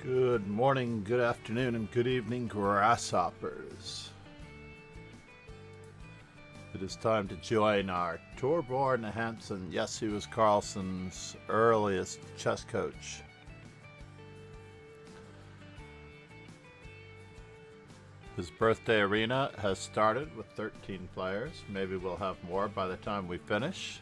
Good morning, good afternoon, and good evening, grasshoppers. It is time to join our Torbjørn Hansen. Yes, he was Carlsen's earliest chess coach. His birthday arena has started with 13 players. Maybe we'll have more by the time we finish.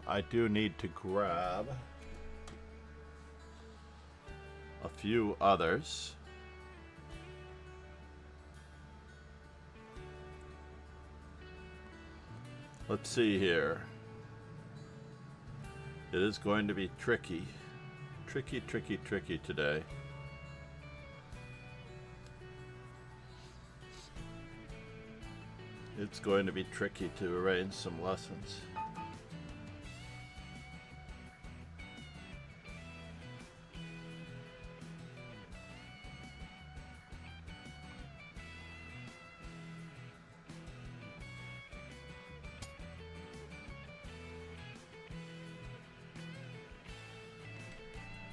I do need to grab a few others. Let's see here. It is going to be tricky. Tricky today. It's going to be tricky to arrange some lessons.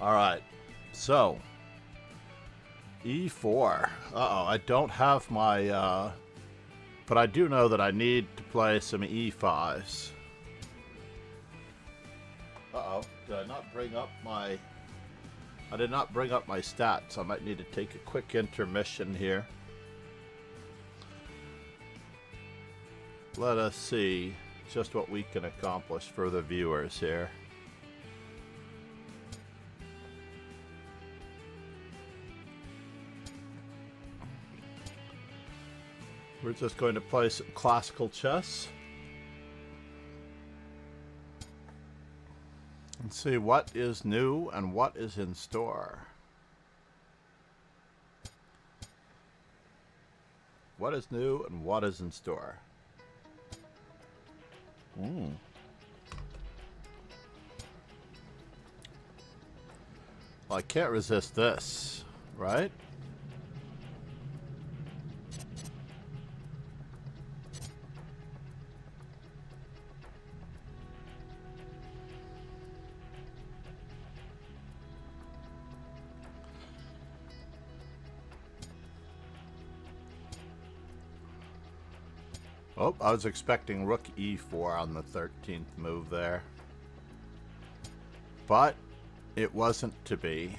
All right, so E4. I don't have my, but I do know that I need to play some E5s. Did I not bring up my, I did not bring up my stats. I might need to take a quick intermission here. Let us see just what we can accomplish for the viewers here. We're just going to play some classical chess and see what is new and what is in store. What is new and what is in store? Well, I can't resist this, right? Oh, I was expecting rook e4 on the 13th move there. But it wasn't to be.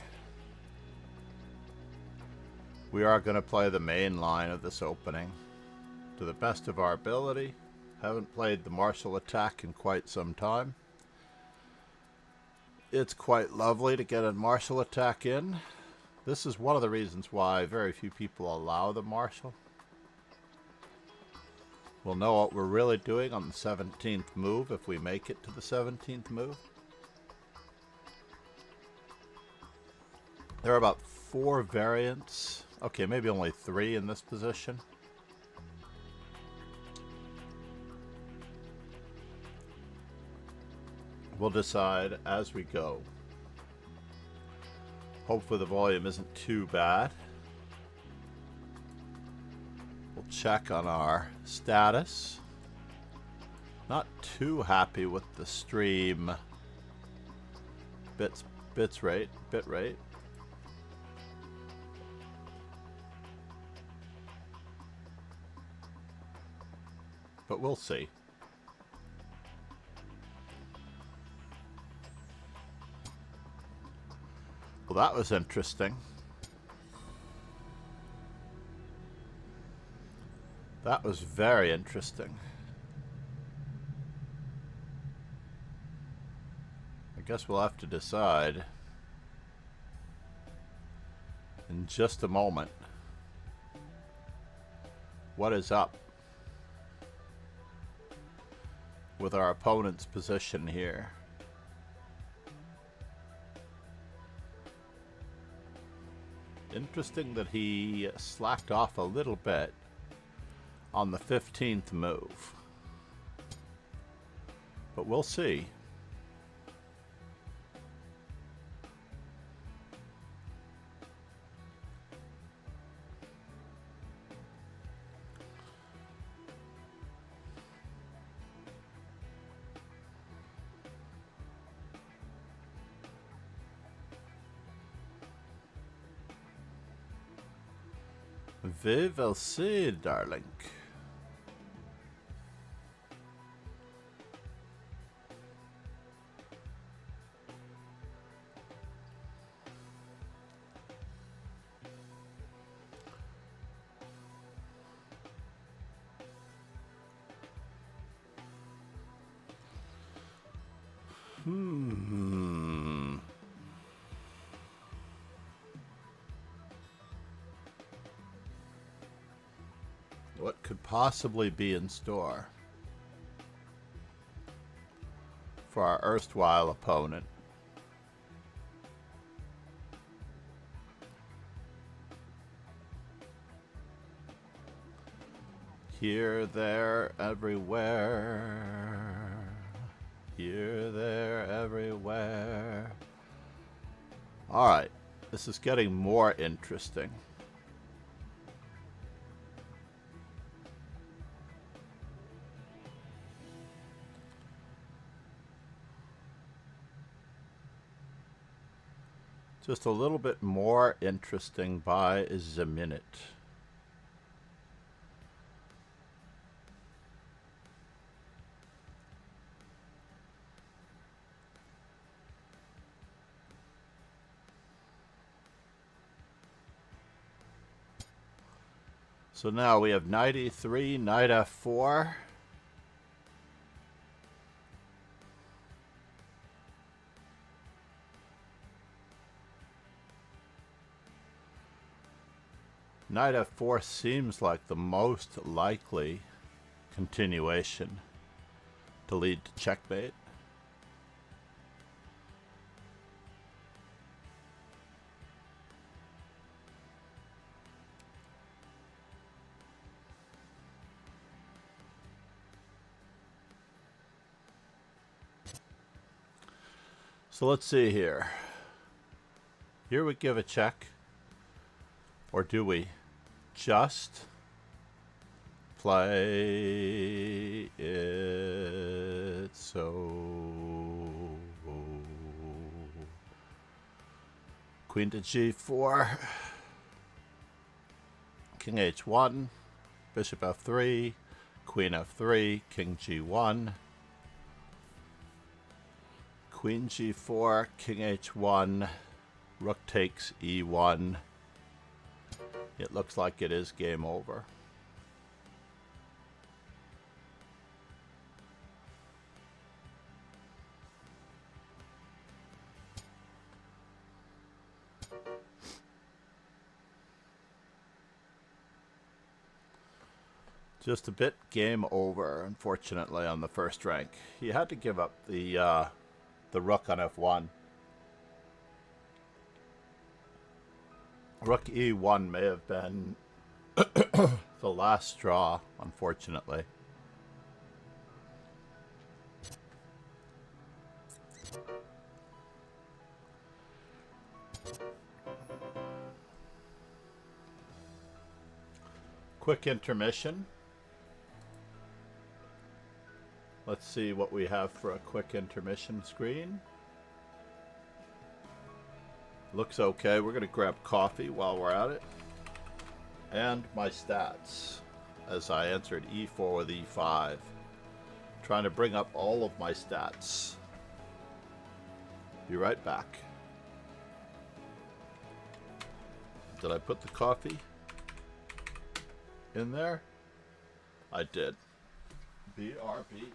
We are going to play the main line of this opening to the best of our ability. Haven't played the martial attack in quite some time. It's quite lovely to get a martial attack in. This is one of the reasons why very few people allow the martial. We'll know what we're really doing on the 17th move if we make it to the 17th move. There are about 4 variants. Okay, maybe only 3 in this position. We'll decide as we go. Hopefully the volume isn't too bad. We'll check on our status. Not too happy with the stream bit rate. But we'll see. Well, that was interesting. That was very interesting. I guess we'll have to decide in just a moment what is up with our opponent's position here. Interesting that he slacked off a little bit on the 15th move. But we'll see. We will see, darling. What could possibly be in store for our erstwhile opponent? Here, there, everywhere. Here, there, everywhere. Alright, this is getting more interesting. Just a little bit more interesting by the minute. So now we have knight e3, knight f4. Knight f4 seems like the most likely continuation to lead to checkmate. So let's see here. Here we give a check, or do we just play it so? Queen to g4, king h1, bishop f3, queen f3, king g1, queen g4, king h1, rook takes e1. It looks like it is game over. Just a bit game over, unfortunately, on the first rank. He had to give up the rook on f1. Rook e1 may have been the last straw, unfortunately. Quick intermission. Let's see what we have for a quick intermission screen. Looks okay. We're going to grab coffee while we're at it. And my stats as I entered e4 with e5. Trying to bring up all of my stats. Be right back. Did I put the coffee in there? I did. BRB.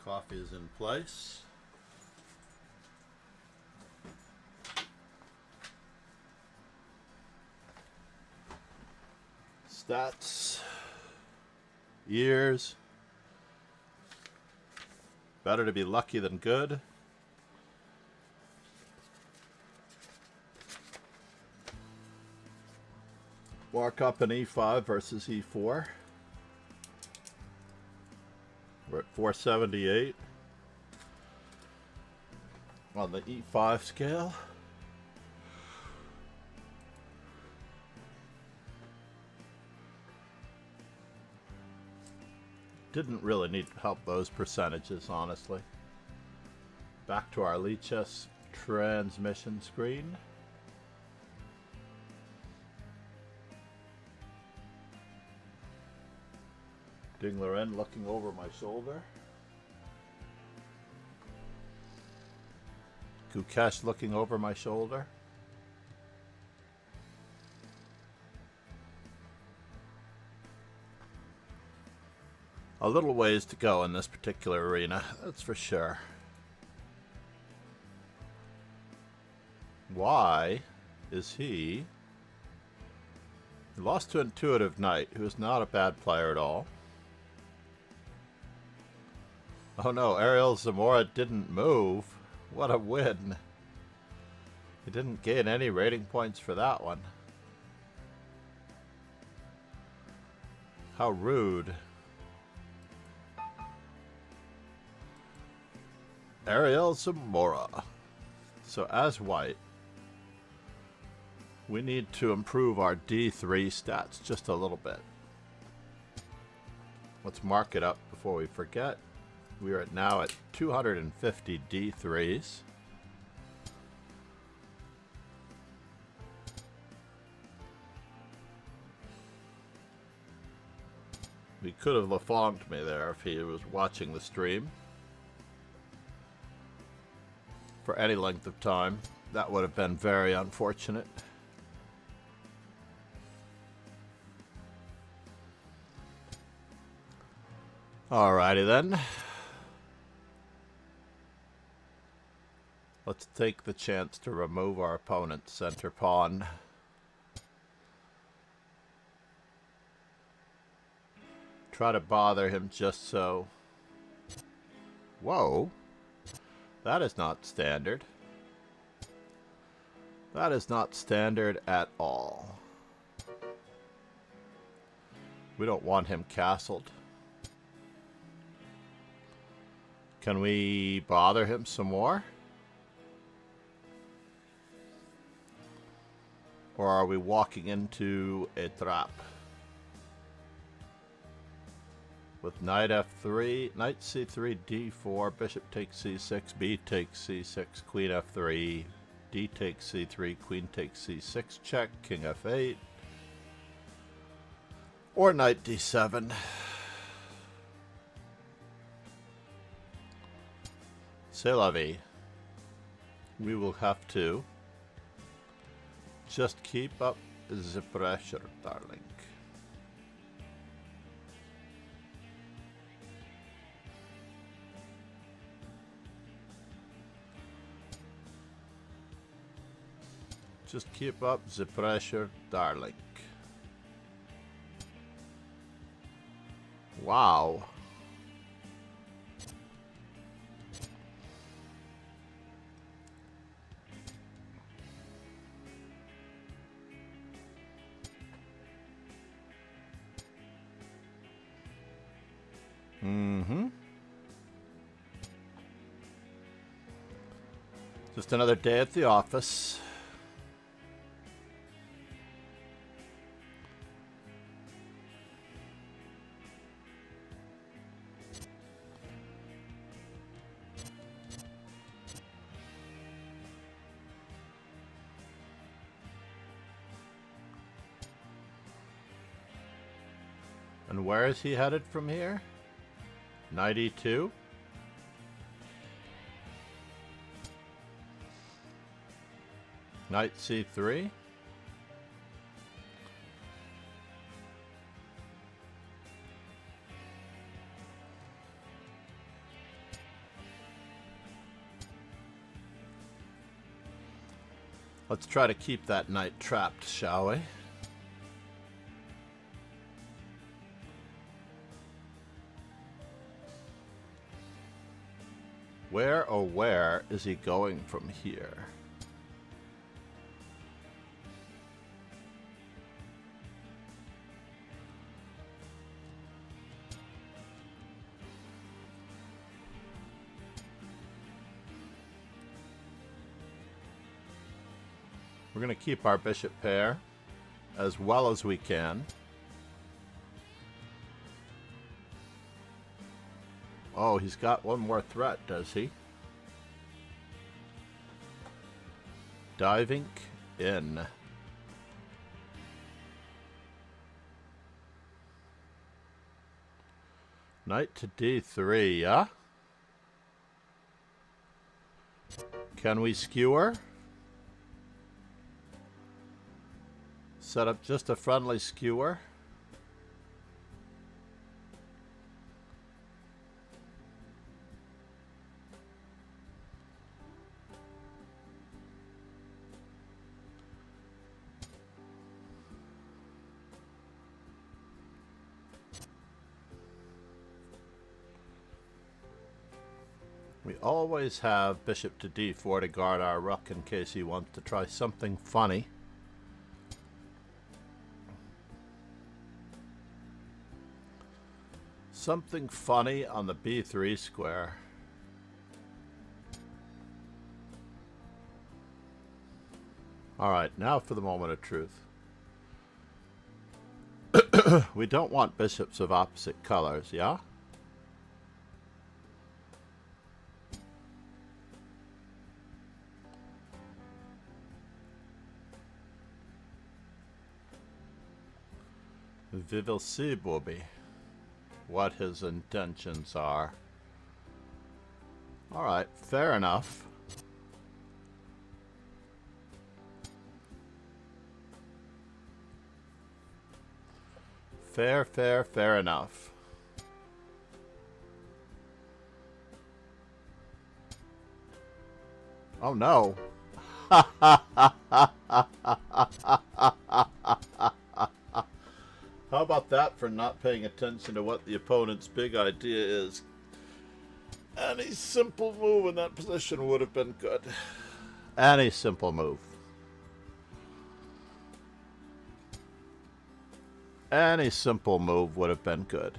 Coffee is in place. Stats. Years. Better to be lucky than good. Mark up in E5 versus E4. We're at 478 on the E5 scale. Didn't really need to help those percentages, honestly. Back to our Lichess transmission screen. Dingler looking over my shoulder. Gukesh looking over my shoulder. A little ways to go in this particular arena, that's for sure. Why is he lost to Intuitive Knight, who is not a bad player at all. Oh no, Ariel Zamora didn't move. What a win. He didn't gain any rating points for that one. How rude. Ariel Zamora. So as white, we need to improve our D3 stats just a little bit. Let's mark it up before we forget. We are now at 250 D3s. He could have Lafonged me there if he was watching the stream for any length of time. That would have been very unfortunate. Alrighty then. Let's take the chance to remove our opponent's center pawn. Try to bother him just so. Whoa. That is not standard. That is not standard at all. We don't want him castled. Can we bother him some more? Or are we walking into a trap? With knight f3, knight c3, d4, bishop takes c6, b takes c6, queen f3, d takes c3, queen takes c6, check, king f8, or knight d7. C'est la vie. We will have to just keep up the pressure, darling. Just keep up the pressure, darling. Wow. Just another day at the office. And where is he headed from here? Knight e2. Knight c3. Let's try to keep that knight trapped, shall we? Where, oh where, is he going from here? We're going to keep our bishop pair as well as we can. Oh, he's got one more threat, does he? Diving in. Knight to d3, yeah? Can we skewer? Set up just a friendly skewer. We always have bishop to d4 to guard our rook in case he wants to try something funny. Something funny on the b3 square. Alright, now for the moment of truth. We don't want bishops of opposite colors, yeah? We will see, Bobby, what his intentions are. Alright, fair enough. Fair enough. Oh no. How about that for not paying attention to what the opponent's big idea is? Any simple move in that position would have been good. Any simple move. Any simple move would have been good.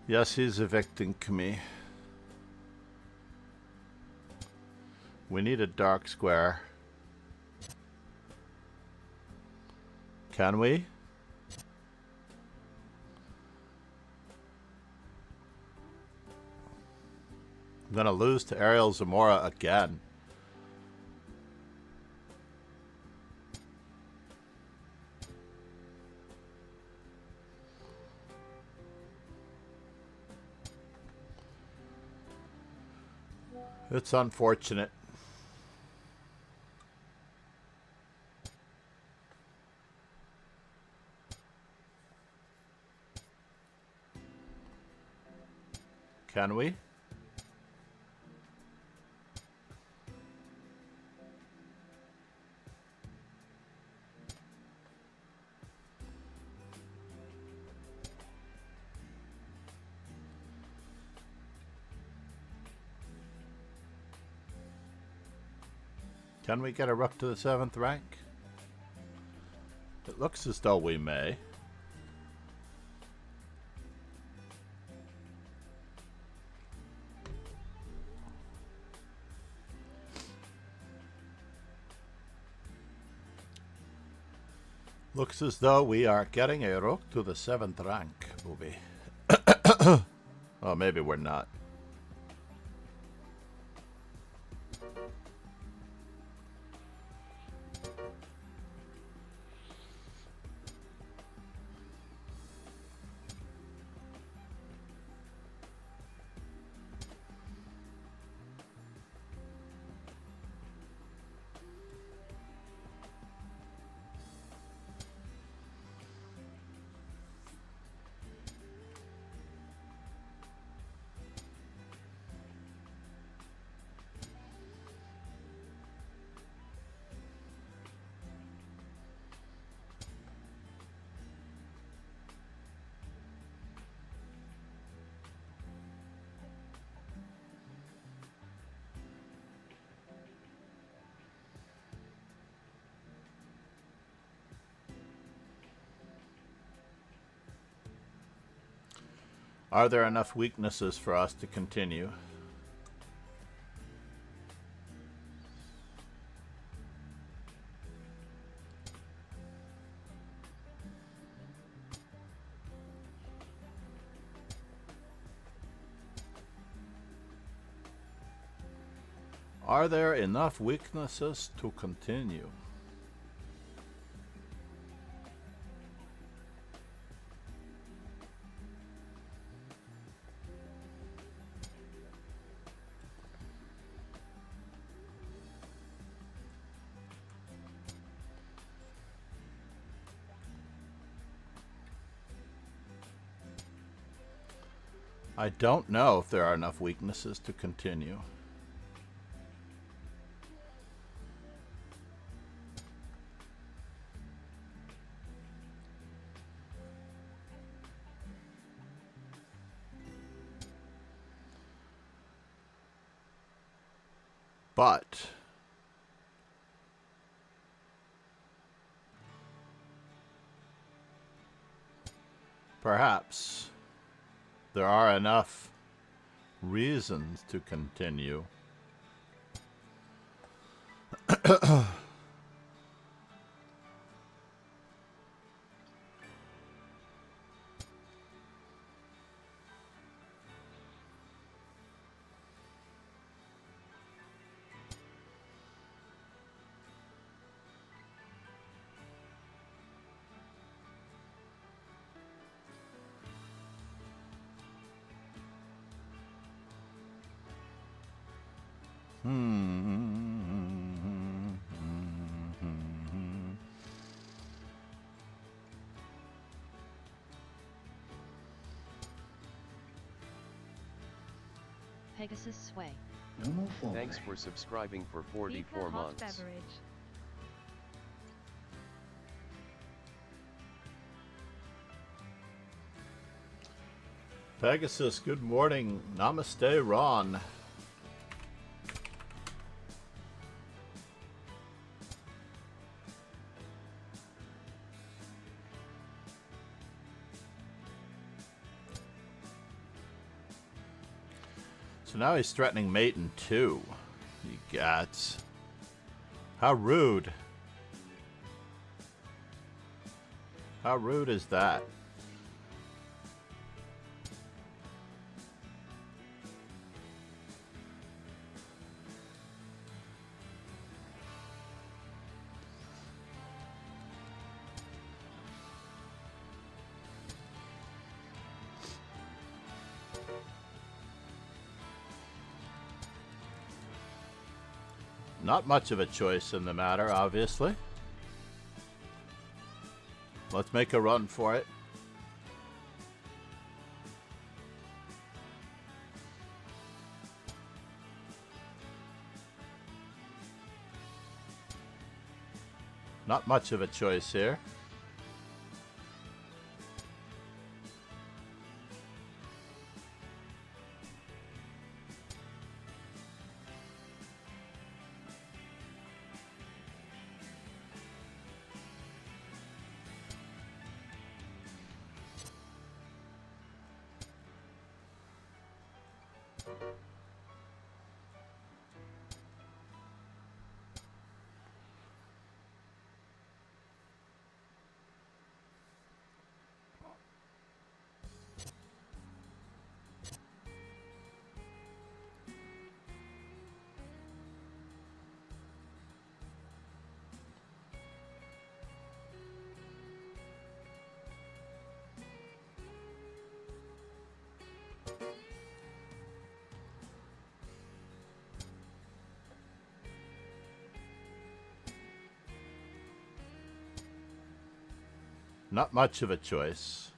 Yes, he's evicting me. We need a dark square. Can we? I'm gonna lose to Ariel Zamora again. It's unfortunate. Can we? Can we get a rook to the 7th rank? It looks as though we may. Looks as though we are getting a rook to the 7th rank, Booby. Oh, maybe we're not. Are there enough weaknesses for us to continue? Are there enough weaknesses to continue? I don't know if there are enough weaknesses to continue. But perhaps there are enough reasons to continue. Pegasus Sway. No more fall Thanks break. for subscribing for 44 Beaker hot months. beverage. Pegasus, good morning. Namaste, Ron. So now he's threatening mate in 2. You gats. How rude. How rude is that? Not much of a choice in the matter, obviously. Let's make a run for it. Not much of a choice here. Not much of a choice.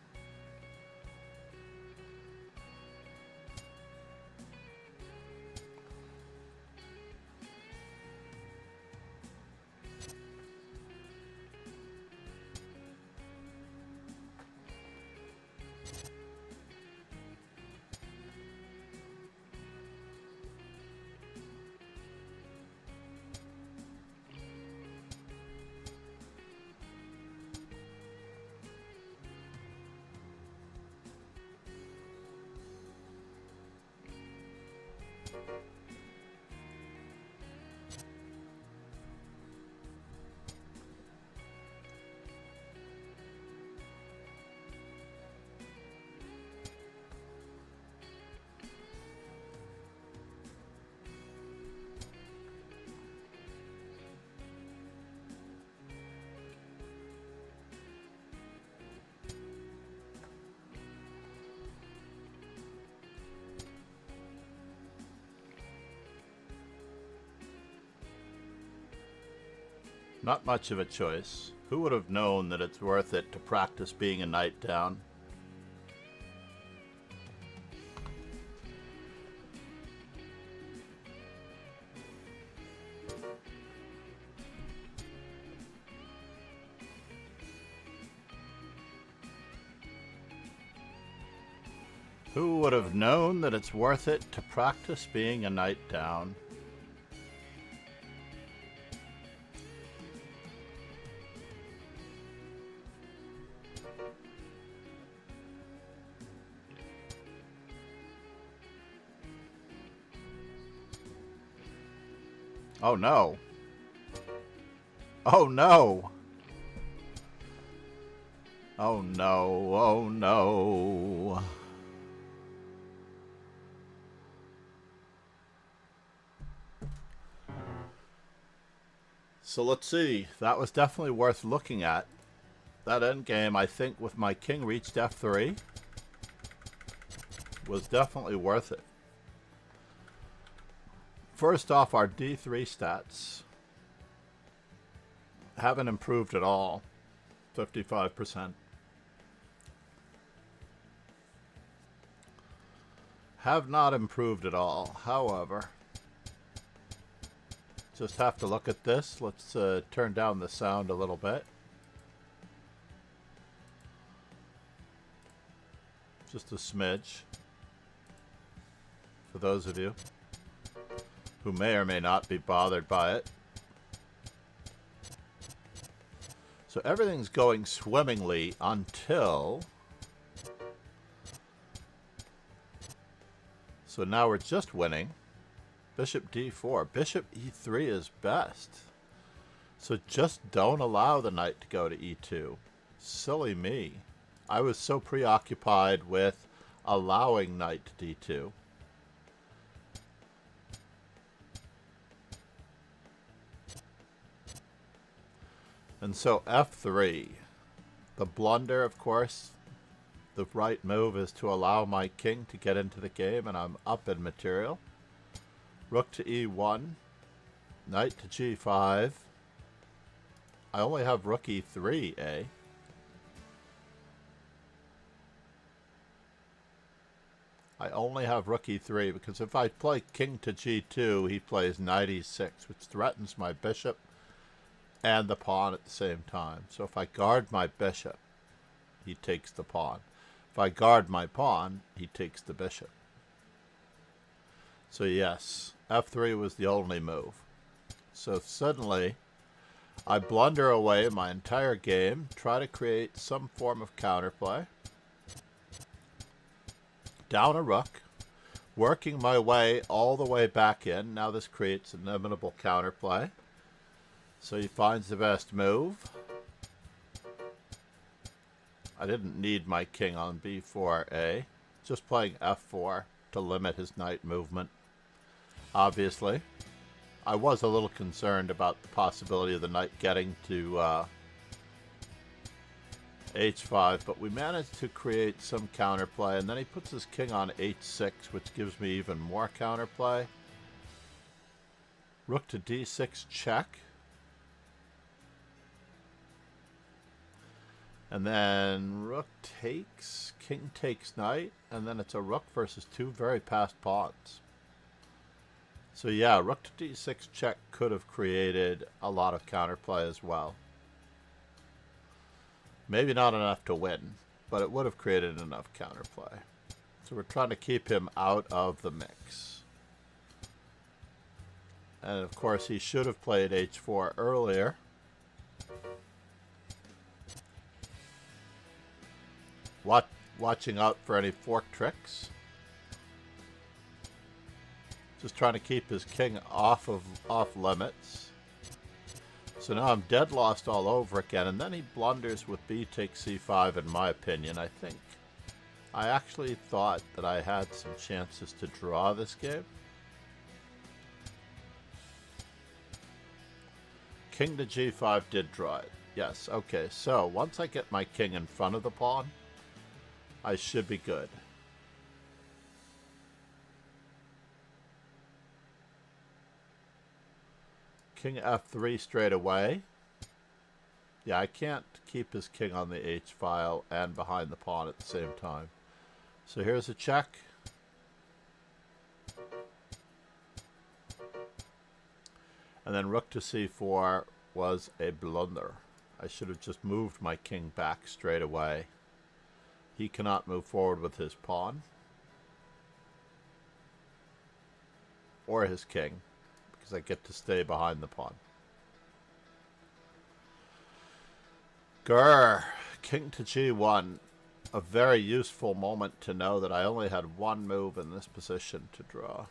Not much of a choice. Who would have known that it's worth it to practice being a knight down? Who would have known that it's worth it to practice being a knight down? Oh no. Oh no. Oh no. Oh no. So let's see. That was definitely worth looking at. That endgame, I think, with my king reached f3 was definitely worth it. First off, our d3 stats haven't improved at all. 55%. Have not improved at all. However, just have to look at this. Let's turn down the sound a little bit. Just a smidge. For those of you who may or may not be bothered by it. So everything's going swimmingly until... So now we're just winning. Bishop d4. Bishop e3 is best. So just don't allow the knight to go to e2. Silly me. I was so preoccupied with allowing knight to d2. And so f3, the blunder, of course, the right move is to allow my king to get into the game, and I'm up in material. Rook to e1, knight to g5. I only have rook e3, eh? I only have rook e3 because if I play king to g2, he plays knight e6, which threatens my bishop and the pawn at the same time. So if I guard my bishop, he takes the pawn. If I guard my pawn, he takes the bishop. So yes, f3 was the only move. So suddenly, I blunder away my entire game, try to create some form of counterplay. Down a rook, working my way all the way back in. Now this creates an inevitable counterplay. So he finds the best move. I didn't need my king on b4a. Just playing f4 to limit his knight movement. Obviously. I was a little concerned about the possibility of the knight getting to h5, but we managed to create some counterplay, and then he puts his king on h6, which gives me even more counterplay. Rook to d6 check. And then rook takes, king takes knight, and then it's a rook versus two very passed pawns. So yeah, rook to d6 check could have created a lot of counterplay as well. Maybe not enough to win, but it would have created enough counterplay. So we're trying to keep him out of the mix. And of course he should have played h4 earlier. Watching out for any fork tricks. Just trying to keep his king off limits. So now I'm dead lost all over again, and then he blunders with b takes c5, in my opinion. I actually thought that I had some chances to draw this game. King to g5 did draw it. Yes, okay, so once I get my king in front of the pawn, I should be good. King f3 straight away. Yeah, I can't keep his king on the h-file and behind the pawn at the same time. So here's a check. And then rook to c4 was a blunder. I should have just moved my king back straight away. He cannot move forward with his pawn. Or his king, because I get to stay behind the pawn. Grr, king to g1. A very useful moment to know that I only had one move in this position to draw.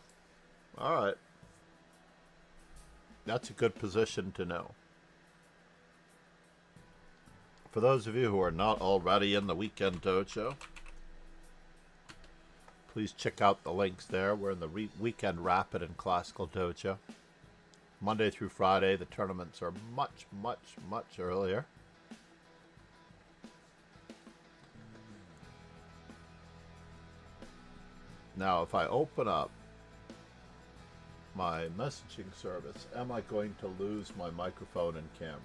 Alright. That's a good position to know. For those of you who are not already in the weekend dojo, please check out the links there. We're in the weekend rapid and classical dojo. Monday through Friday, the tournaments are much, much, much earlier. Now, if I open up my messaging service, am I going to lose my microphone and camera?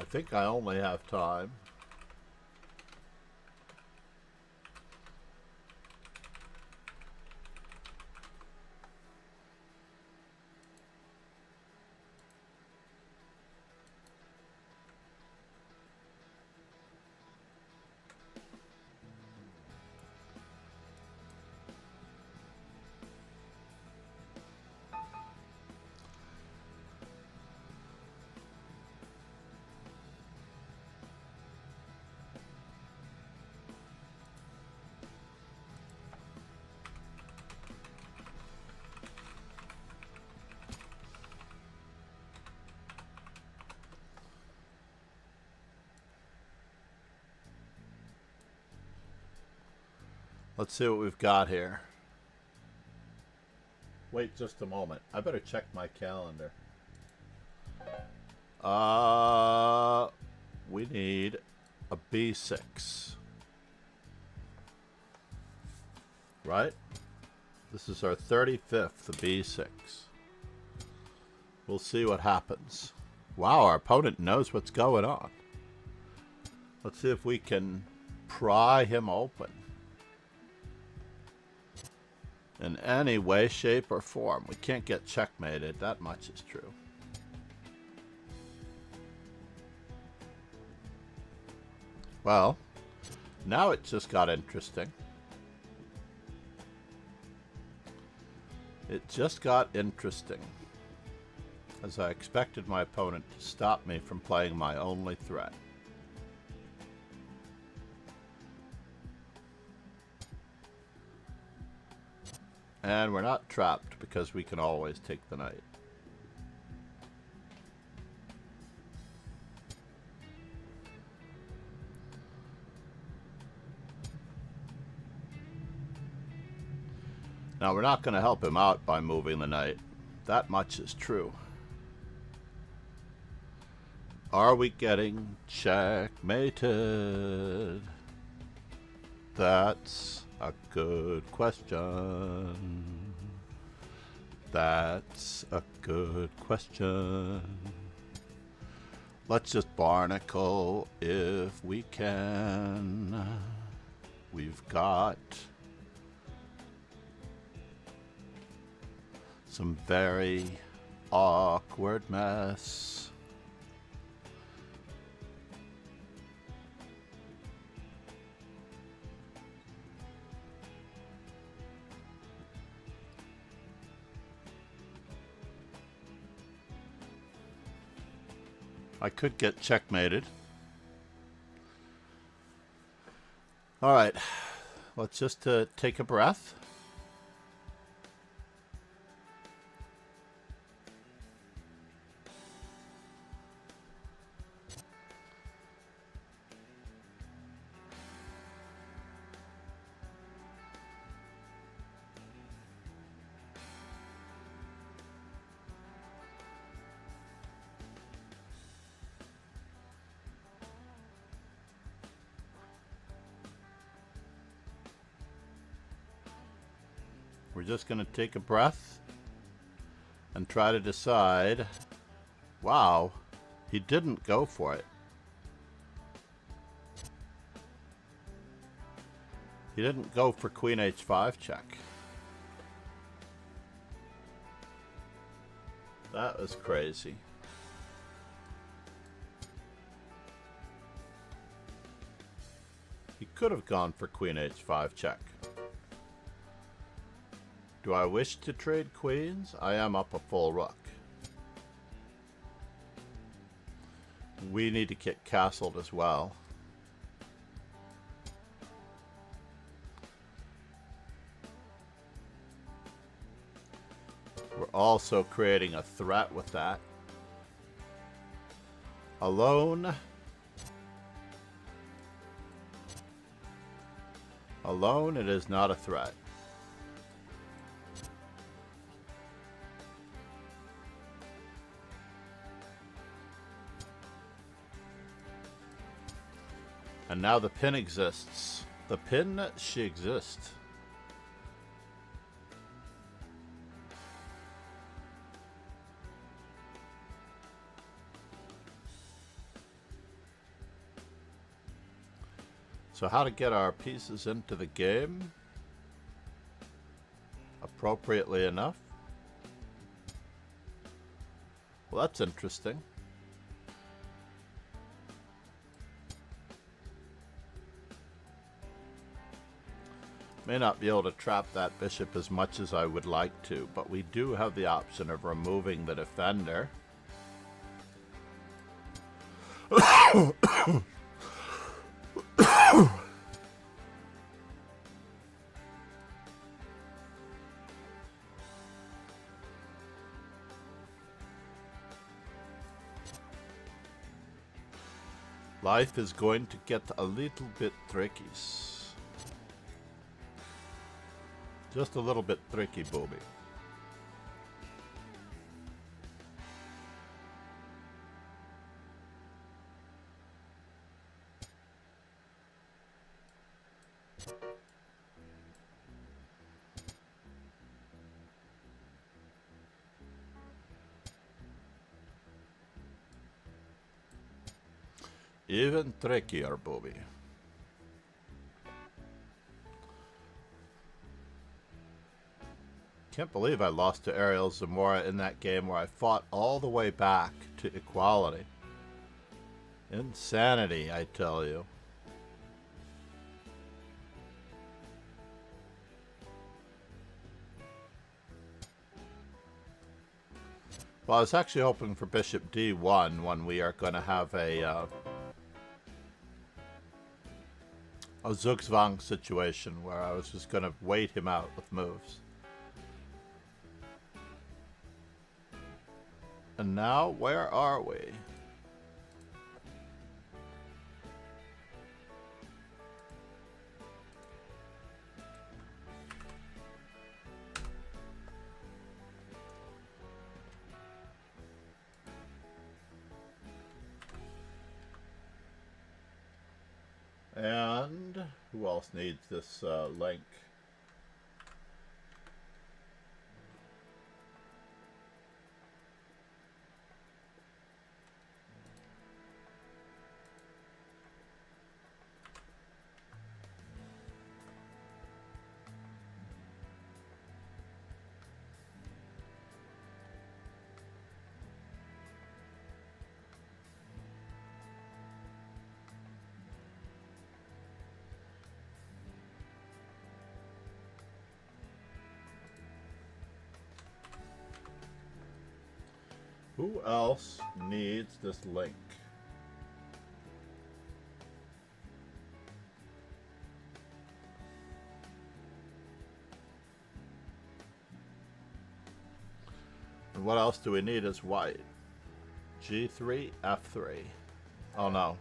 I think I only have time. Let's see what we've got here. Wait just a moment. I better check my calendar. We need a b6. Right? This is our 35th, the b6. We'll see what happens. Wow, our opponent knows what's going on. Let's see if we can pry him open. In any way, shape, or form. We can't get checkmated, that much is true. Well, now it just got interesting. It just got interesting, as I expected my opponent to stop me from playing my only threat. And we're not trapped because we can always take the knight. Now we're not going to help him out by moving the knight. That much is true. Are we getting checkmated? That's a good question. That's a good question. Let's just barnacle if we can. We've got some very awkward mess. I could get checkmated. All right, let's just take a breath. We're just going to take a breath and try to decide. Wow, he didn't go for it. He didn't go for Queen H5 check. That was crazy. He could have gone for Queen H5 check. Do I wish to trade queens? I am up a full rook. We need to get castled as well. We're also creating a threat with that. Alone. Alone, it is not a threat. And now the pin exists. The pin, she exists. So how to get our pieces into the game appropriately enough. Well, that's interesting. May not be able to trap that bishop as much as I would like to, but we do have the option of removing the defender. Life is going to get a little bit tricky. Just a little bit tricky, booby. Even trickier, booby. Can't believe I lost to Ariel Zamora in that game where I fought all the way back to equality. Insanity, I tell you. Well, I was actually hoping for Bishop D1 when we are going to have a Zugzwang situation where I was just going to wait him out with moves. And now, where are we? And who else needs this link? Who else needs this link? And what else do we need as white? G3, F3. Oh no.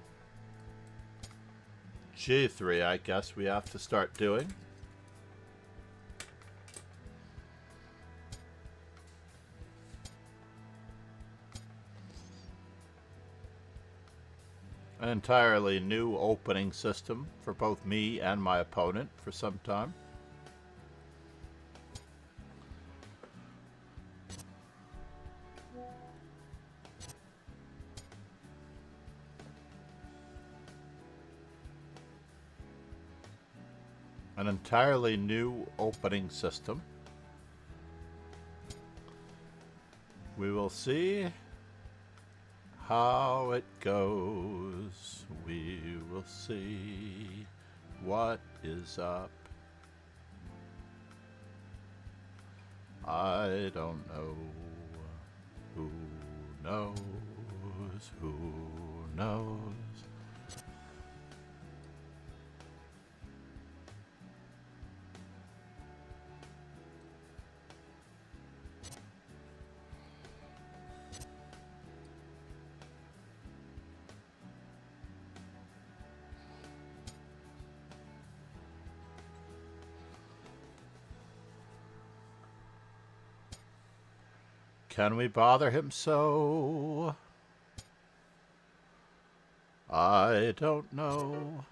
G3, I guess we have to start doing. An entirely new opening system for both me and my opponent for some time. An entirely new opening system. We will see how it goes. We will see what is up. I don't know. Who knows? Who knows? Can we bother him so? I don't know.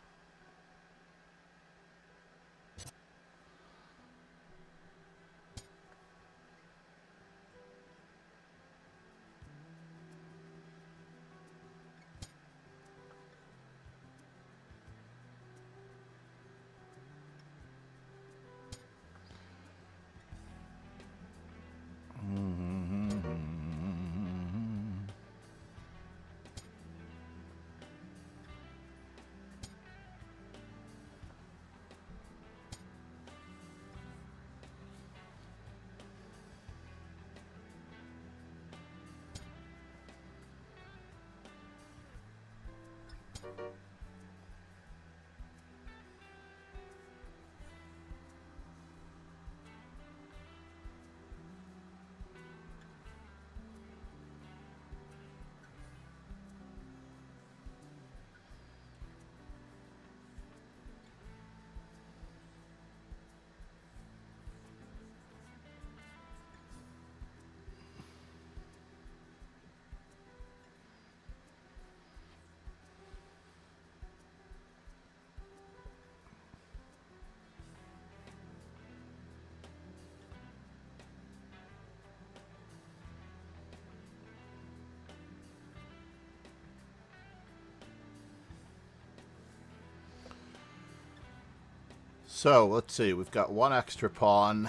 So, let's see. We've got one extra pawn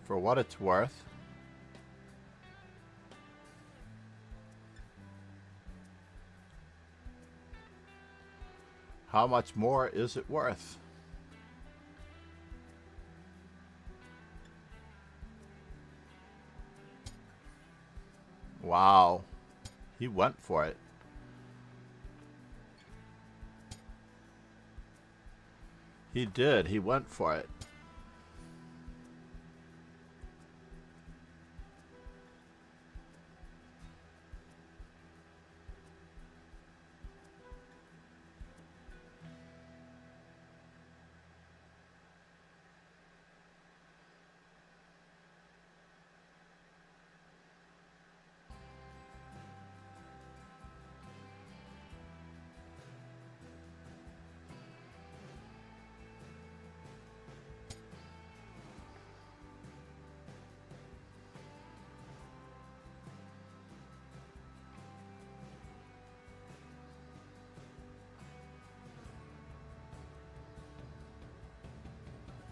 for what it's worth. How much more is it worth? Wow. He went for it. He did. He went for it.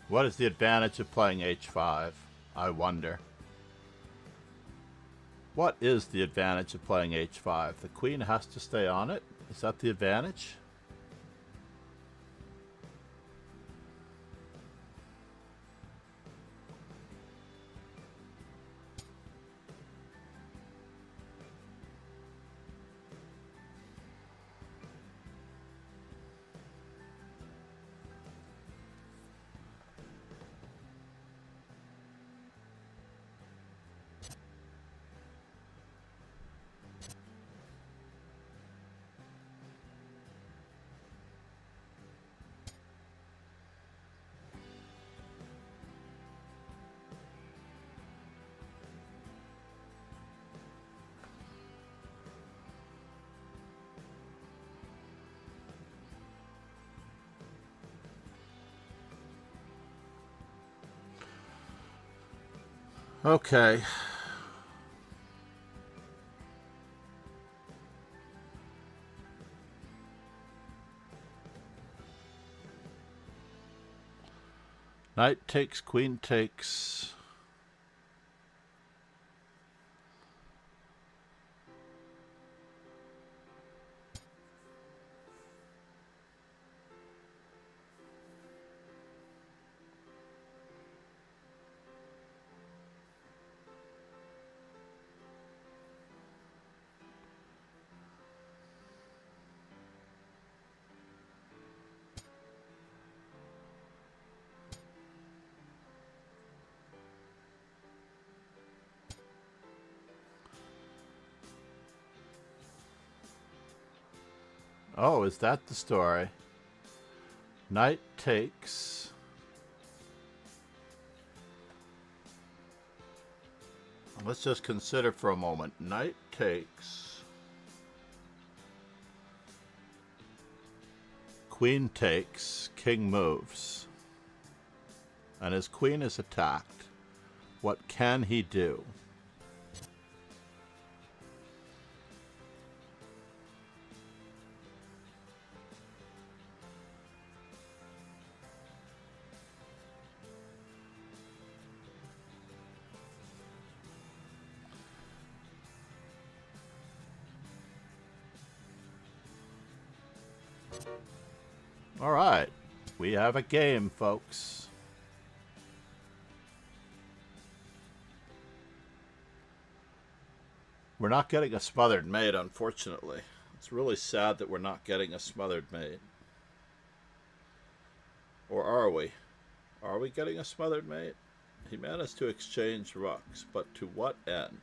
What is the advantage of playing h5? I wonder. What is the advantage of playing h5? The queen has to stay on it? Is that the advantage? Okay. Knight takes, queen takes. Oh, is that the story? Knight takes. Let's just consider for a moment. Knight takes. Queen takes. King moves. And his queen is attacked. What can he do? All right, we have a game, folks. We're not getting a smothered mate, unfortunately. It's really sad that we're not getting a smothered mate. Or are we? Are we getting a smothered mate? He managed to exchange rooks, but to what end?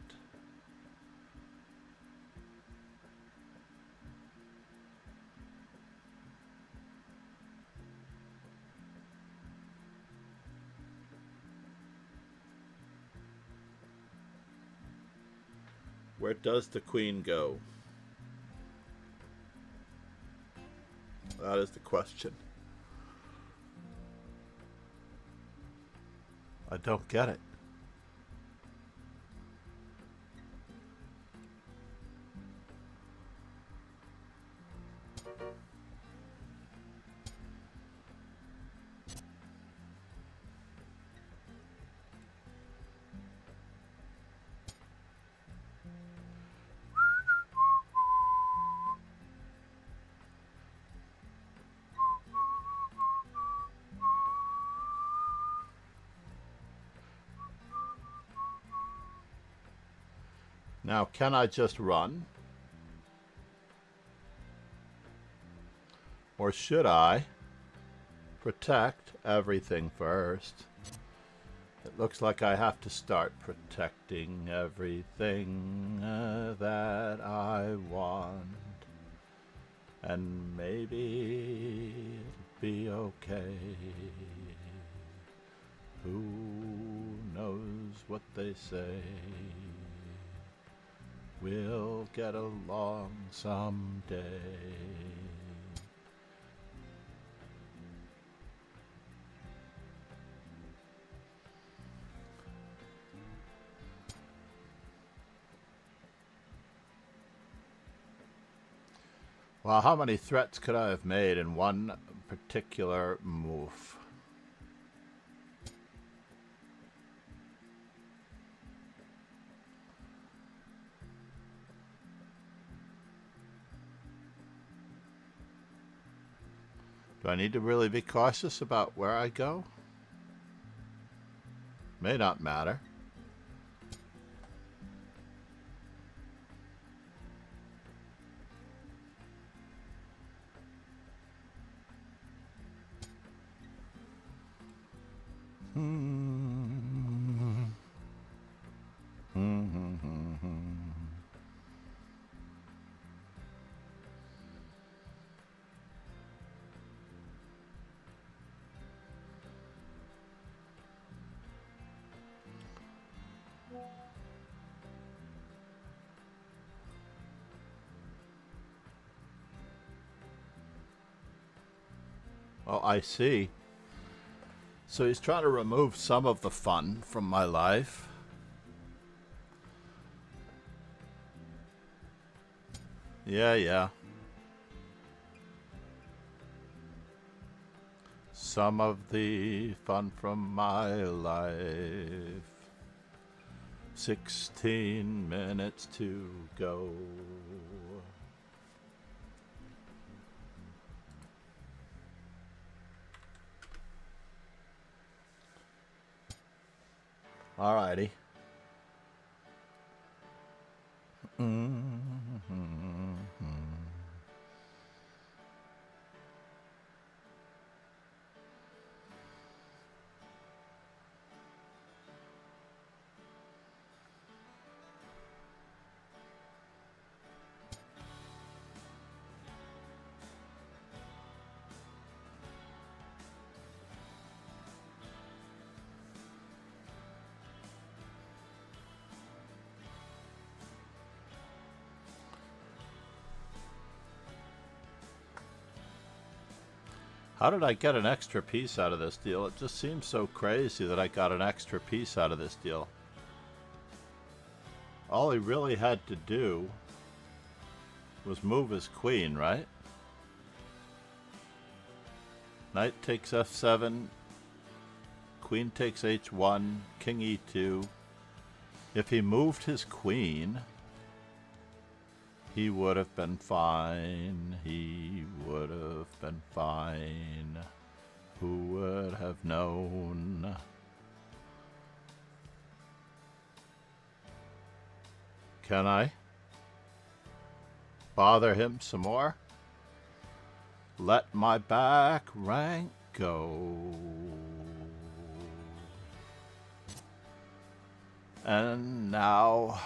Where does the queen go? That is the question. I don't get it. Now, can I just run? Or should I protect everything first? It looks like I have to start protecting everything that I want. And maybe it'll be okay. Who knows what they say? We'll get along someday. Well, how many threats could I have made in one particular move? Do I need to really be cautious about where I go? May not matter. Oh, I see. So he's trying to remove some of the fun from my life. Yeah. Some of the fun from my life. 16 minutes to go. Alrighty. How did I get an extra piece out of this deal? It just seems so crazy that I got an extra piece out of this deal. All he really had to do was move his queen, right? Knight takes f7, queen takes h1, king e2. If he moved his queen, he would have been fine. He would have been fine. Who would have known? Can I bother him some more? Let my back rank go. And now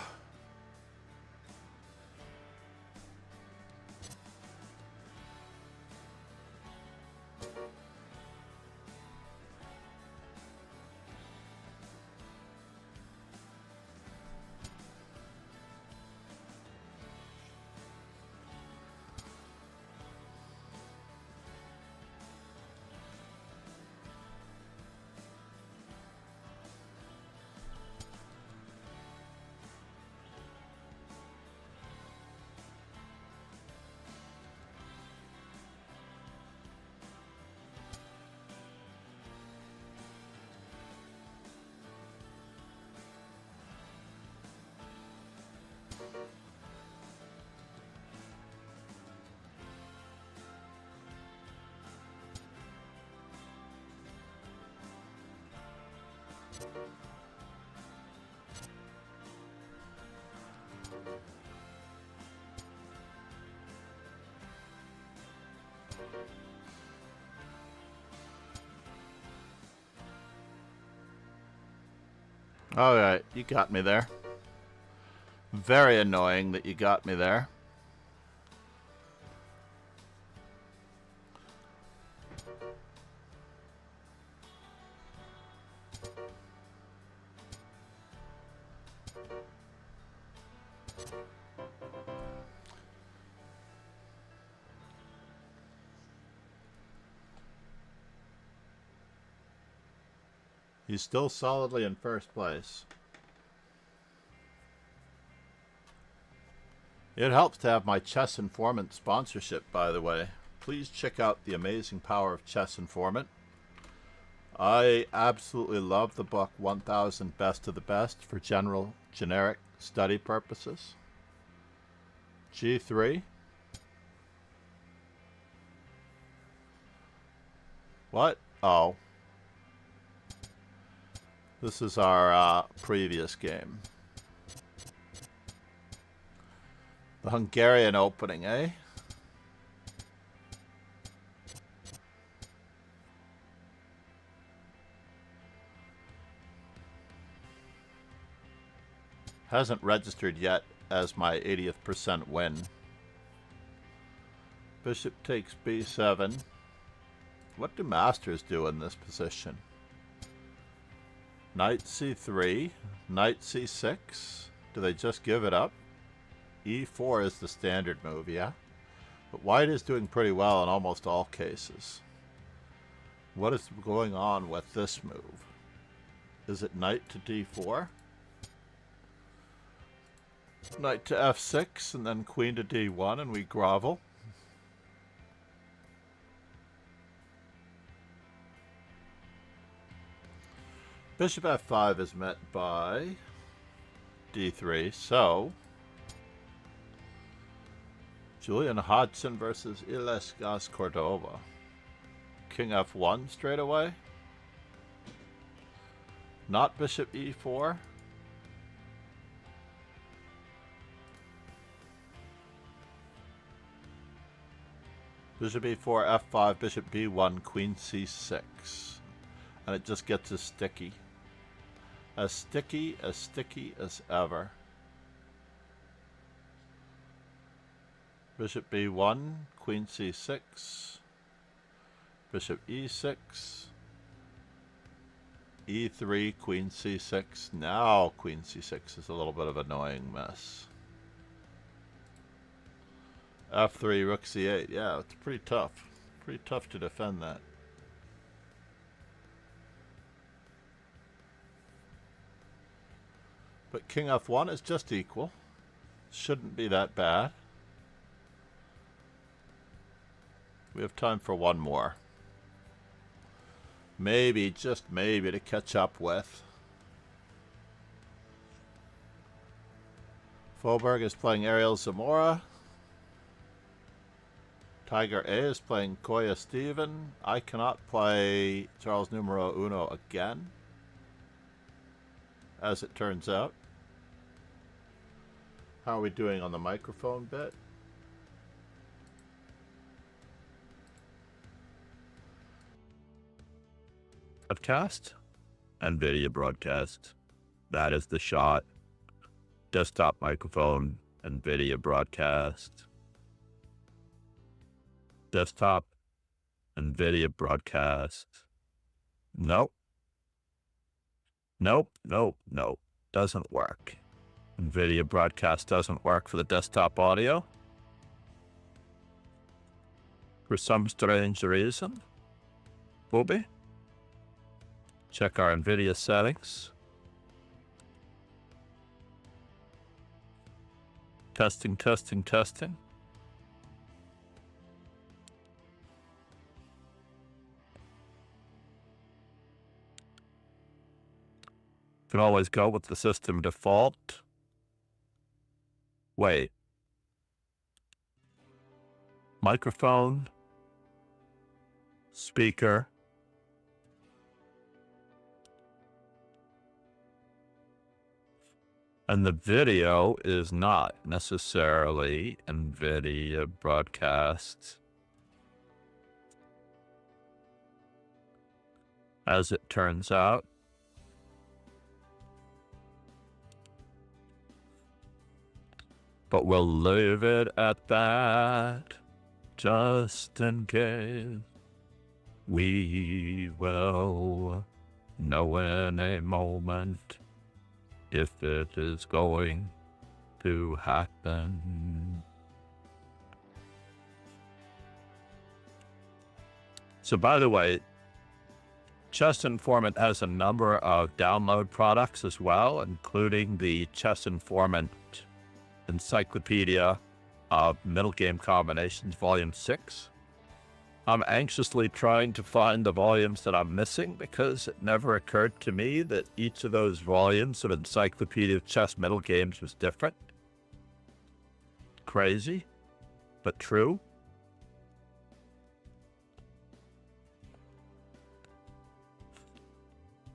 alright, you got me there. Very annoying that you got me there. He's still solidly in first place. It helps to have my Chess Informant sponsorship, by the way. Please check out The Amazing Power of Chess Informant. I absolutely love the book 1000 Best of the Best for generic study purposes. G3. What? Oh. This is our previous game. The Hungarian opening, eh? Hasn't registered yet as my 80th percent win. Bishop takes b7. What do masters do in this position? Knight c3, knight c6. Do they just give it up? e4 is the standard move, yeah? But white is doing pretty well in almost all cases. What is going on with this move? Is it knight to d4? Knight to f6, and then queen to d1, and we grovel. Bishop f5 is met by d3, so Julian Hodgson versus Ilesgas Cordova. King f1 straight away. Not bishop e4. Bishop e4, f5, bishop b1, queen c6. And it just gets as sticky. As sticky as ever. Bishop b1, queen c6. Bishop e6. e3, queen c6. Now queen c6 is a little bit of an annoying mess. f3, rook c8. Yeah, it's pretty tough. Pretty tough to defend that. But king f1 is just equal. Shouldn't be that bad. We have time for one more. Maybe, just maybe, to catch up with. Faubourg is playing Ariel Zamora. Tiger A is playing Koya Steven. I cannot play Charles Numero Uno again, as it turns out. How are we doing on the microphone bit? Broadcast, NVIDIA broadcast. That is the shot. Desktop microphone, NVIDIA broadcast. Desktop, NVIDIA broadcast. Nope. Nope. Doesn't work. NVIDIA broadcast doesn't work for the desktop audio. For some strange reason. Booby. Check our NVIDIA settings. Testing. Can always go with the system default. Wait. Microphone. Speaker. And the video is not necessarily NVIDIA broadcast. As it turns out. But we'll leave it at that, just in case. We will know in a moment if it is going to happen. So by the way, Chess Informant has a number of download products as well, including the Chess Informant Encyclopedia of Middle Game Combinations, Volume 6. I'm anxiously trying to find the volumes that I'm missing because it never occurred to me that each of those volumes of Encyclopedia of Chess Middle Games was different. Crazy, but true.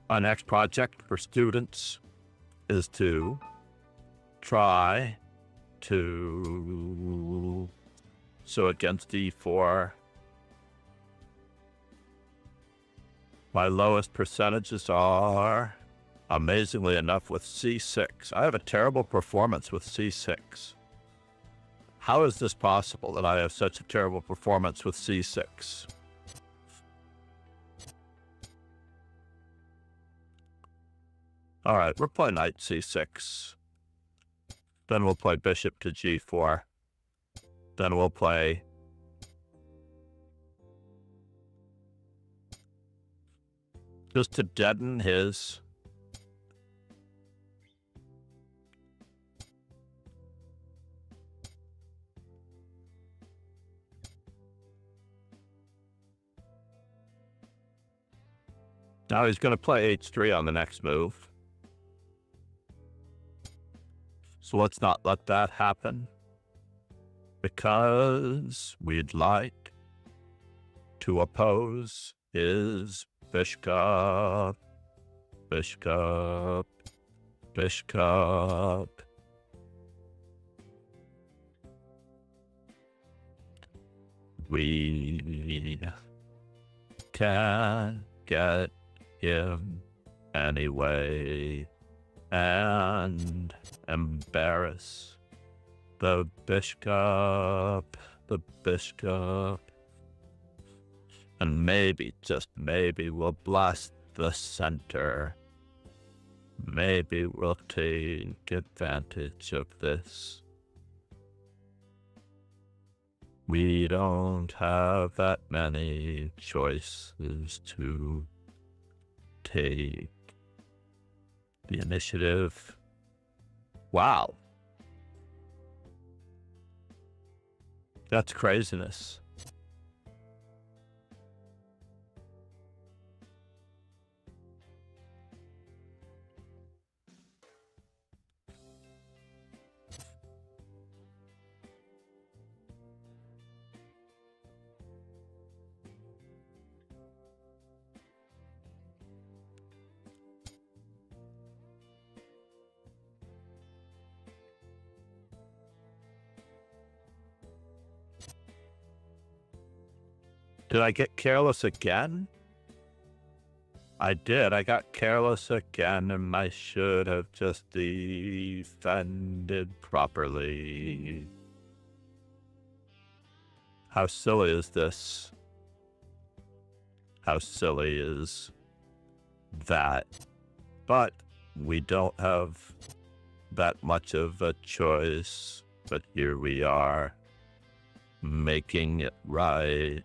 Our next project for students is to try to, so against d4, my lowest percentages are, amazingly enough, with c6. I have a terrible performance with c6. How is this possible that I have such a terrible performance with c6? All right, we're playing knight c6. Then we'll play bishop to g4. Then we'll play just to deaden his Now he's going to play h3 on the next move. So let's not let that happen, because we'd like to oppose his bishop, bishop, bishop. We can get him anyway and embarrass the bishop, and maybe, just maybe, we'll blast the center. Maybe we'll take advantage of this. We don't have that many choices to take the initiative. Wow. That's craziness. Did I get careless again? I did. I got careless again, and I should have just defended properly. How silly is this? How silly is that? But we don't have that much of a choice. But here we are, making it right.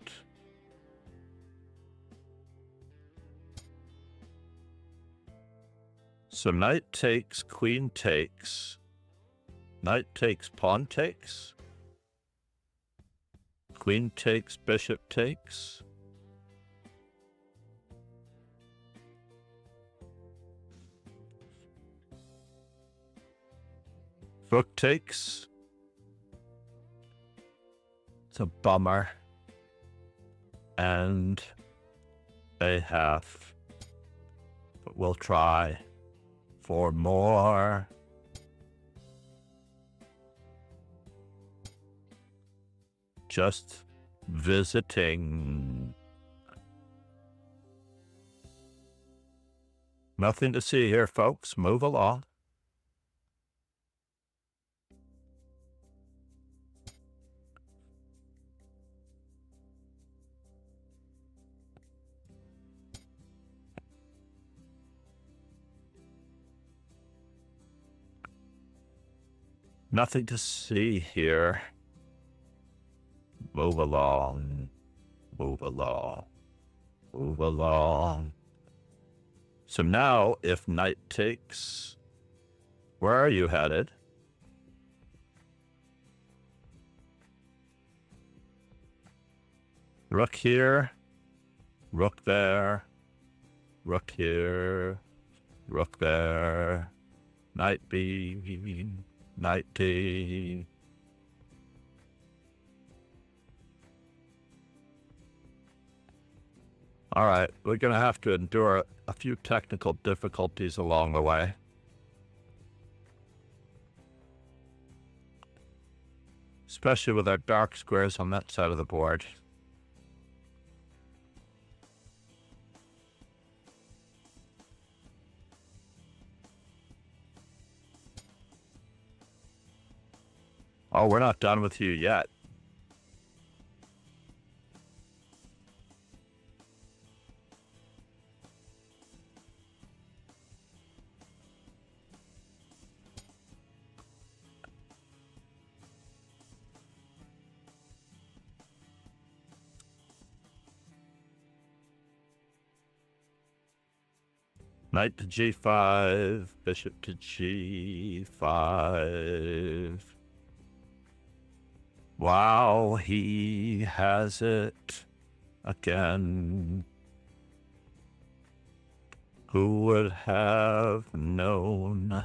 So knight takes, queen takes, knight takes, pawn takes, queen takes, bishop takes. Rook takes. It's a bummer. And a half. But we'll try for more. Just visiting. Nothing to see here, folks. Move along. Nothing to see here. Move along. Move along. Move along. So now, if knight takes, where are you headed? Rook here, rook there, rook here, rook there, knight B, knight D. All right, we're going to have to endure a few technical difficulties along the way. Especially with our dark squares on that side of the board. Oh, we're not done with you yet. Knight to g5, bishop to g5. Wow, he has it again. Who would have known?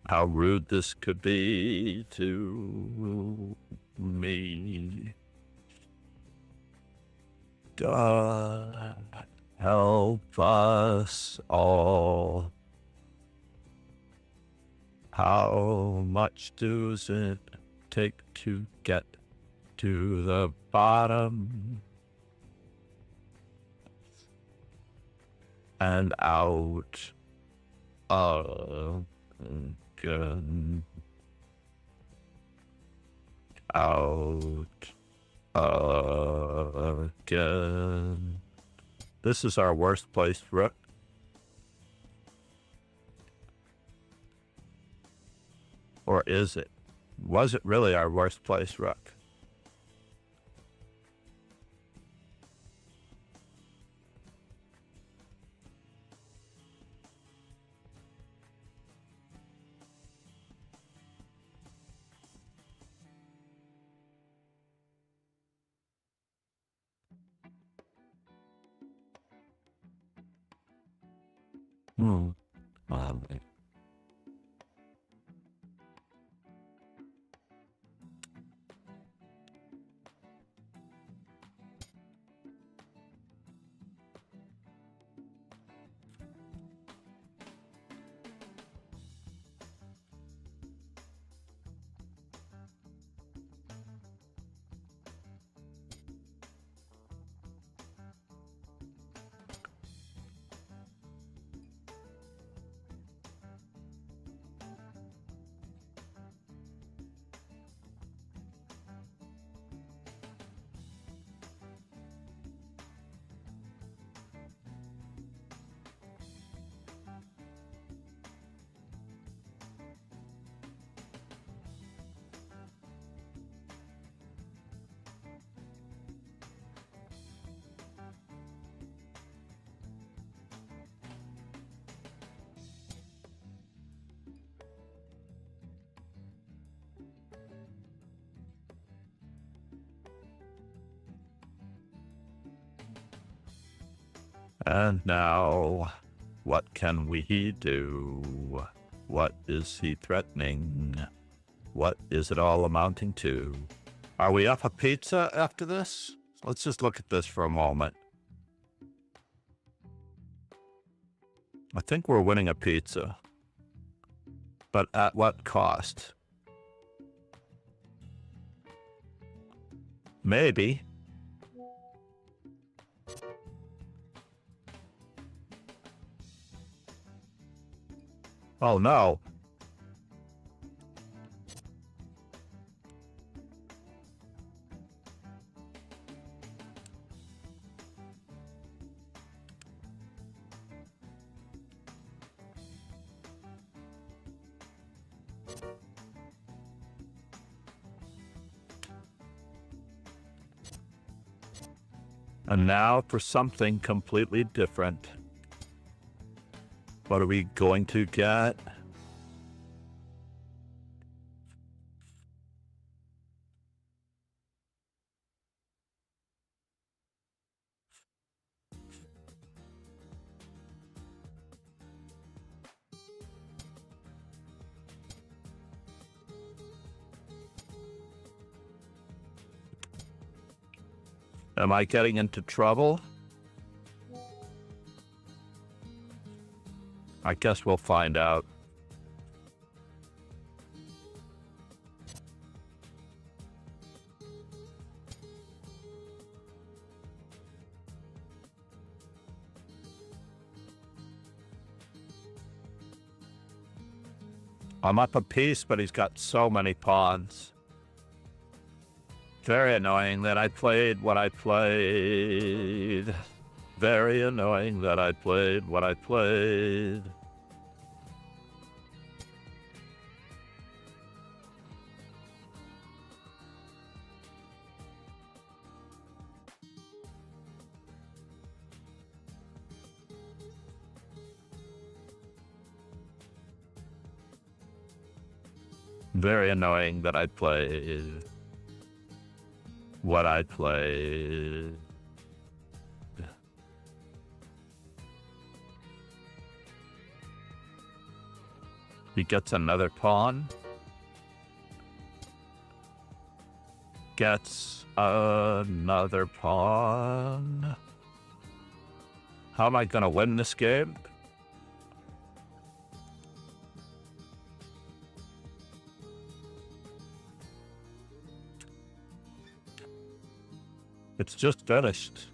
How rude this could be to me. God help us all. How much does it take to get to the bottom and out again? Out again. This is our worst placed rook. Or is it? Was it really our worst placed rook? Um, And now, what can we do? What is he threatening? What is it all amounting to? Are we up a pizza after this? Let's just look at this for a moment. I think we're winning a pizza. But at what cost? Maybe. Oh no. And now for something completely different. What are we going to get? Am I getting into trouble? I guess we'll find out. I'm up a piece, but he's got so many pawns. Very annoying that I played what I played. Very annoying that I played what I played. Very annoying that I played. what I play. He gets another pawn. Gets another pawn. How am I gonna win this game? It's just finished.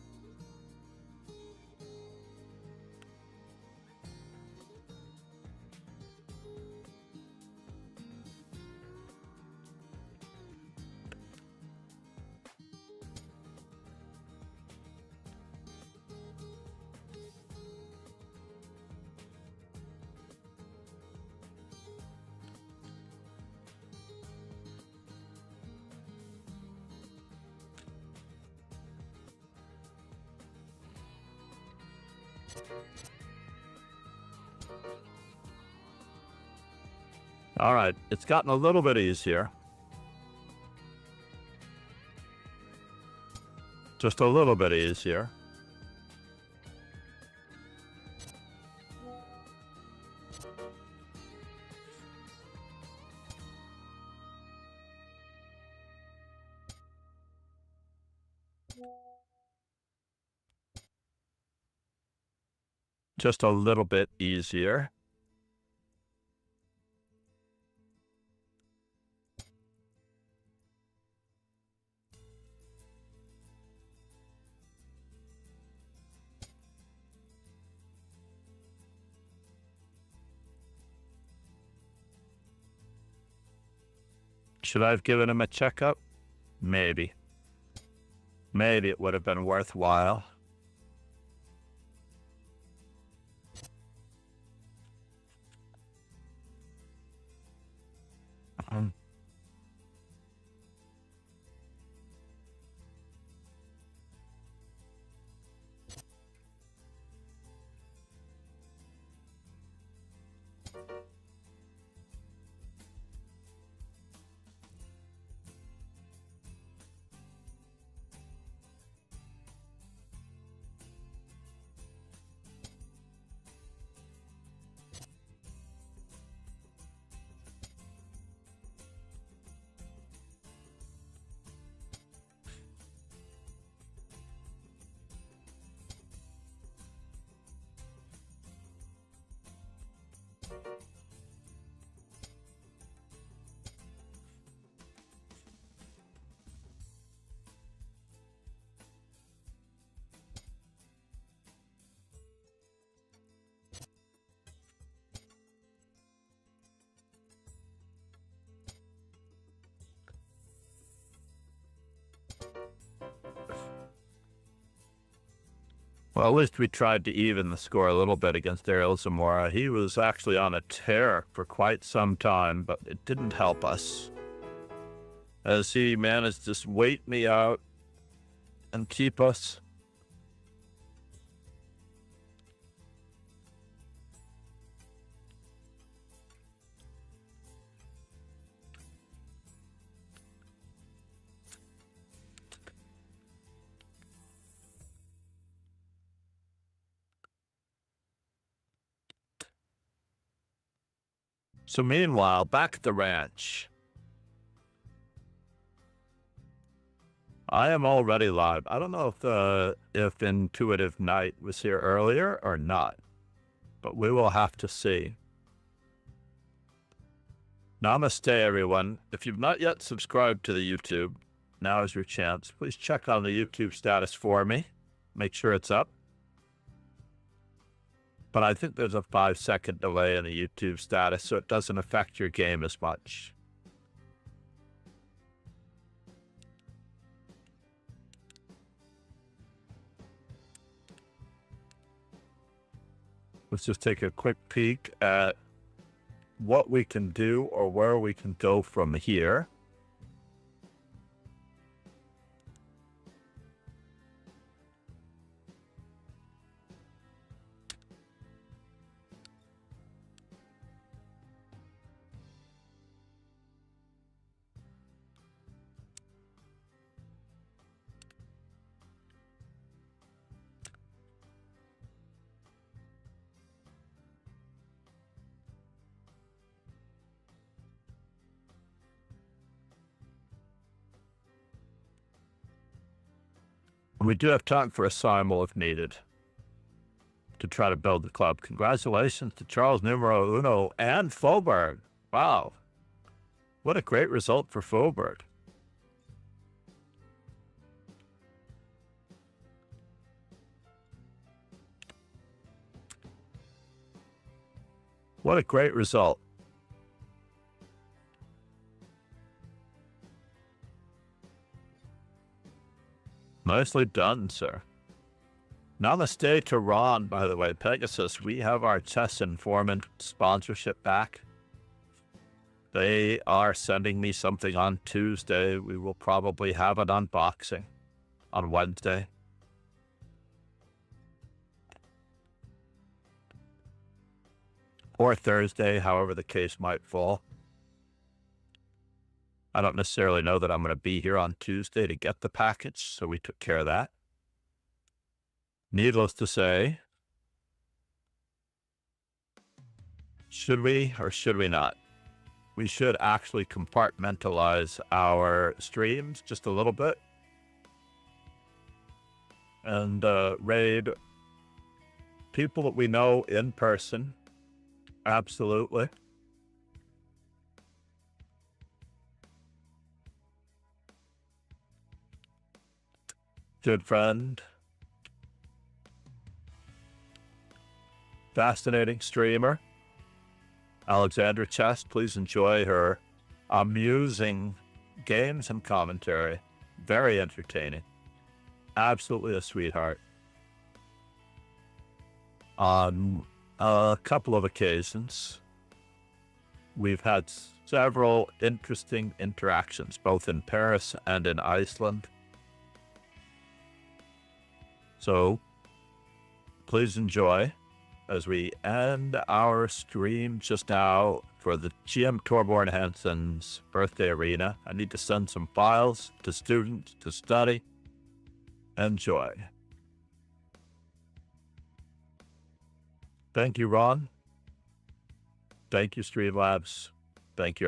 All right, it's gotten a little bit easier. Just a little bit easier. Just a little bit easier. Should I have given him a checkup? Maybe. Maybe it would have been worthwhile. Well, at least we tried to even the score a little bit against Ariel Zamora. He was actually on a tear for quite some time, but it didn't help us, as he managed to just wait me out and keep us. So meanwhile, back at the ranch, I am already live. I don't know if Intuitive Knight was here earlier or not, but we will have to see. Namaste, everyone. If you've not yet subscribed to the YouTube, now is your chance. Please check on the YouTube status for me. Make sure it's up. But I think there's a 5-second delay in the YouTube status, so it doesn't affect your game as much. Let's just take a quick peek at what we can do or where we can go from here. We do have time for a simul if needed to try to build the club. Congratulations to Charles Numero Uno and Faubourg. Wow. What a great result for Faubourg. What a great result. Nicely done, sir. Namaste to Ron, by the way. Pegasus, we have our Chess Informant sponsorship back. They are sending me something on Tuesday. We will probably have an unboxing on Wednesday. Or Thursday, however the case might fall. I don't necessarily know that I'm going to be here on Tuesday to get the package, so we took care of that. Needless to say, should we or should we not? We should actually compartmentalize our streams just a little bit and raid people that we know in person. Absolutely. Good friend. Fascinating streamer. Alexandra Chest, please enjoy her amusing games and commentary. Very entertaining. Absolutely a sweetheart. On a couple of occasions, we've had several interesting interactions, both in Paris and in Iceland. So, please enjoy as we end our stream just now for the GM Torbjørn Hansen's birthday arena. I need to send some files to students to study. Enjoy. Thank you, Ron. Thank you, Streamlabs. Thank you, everybody.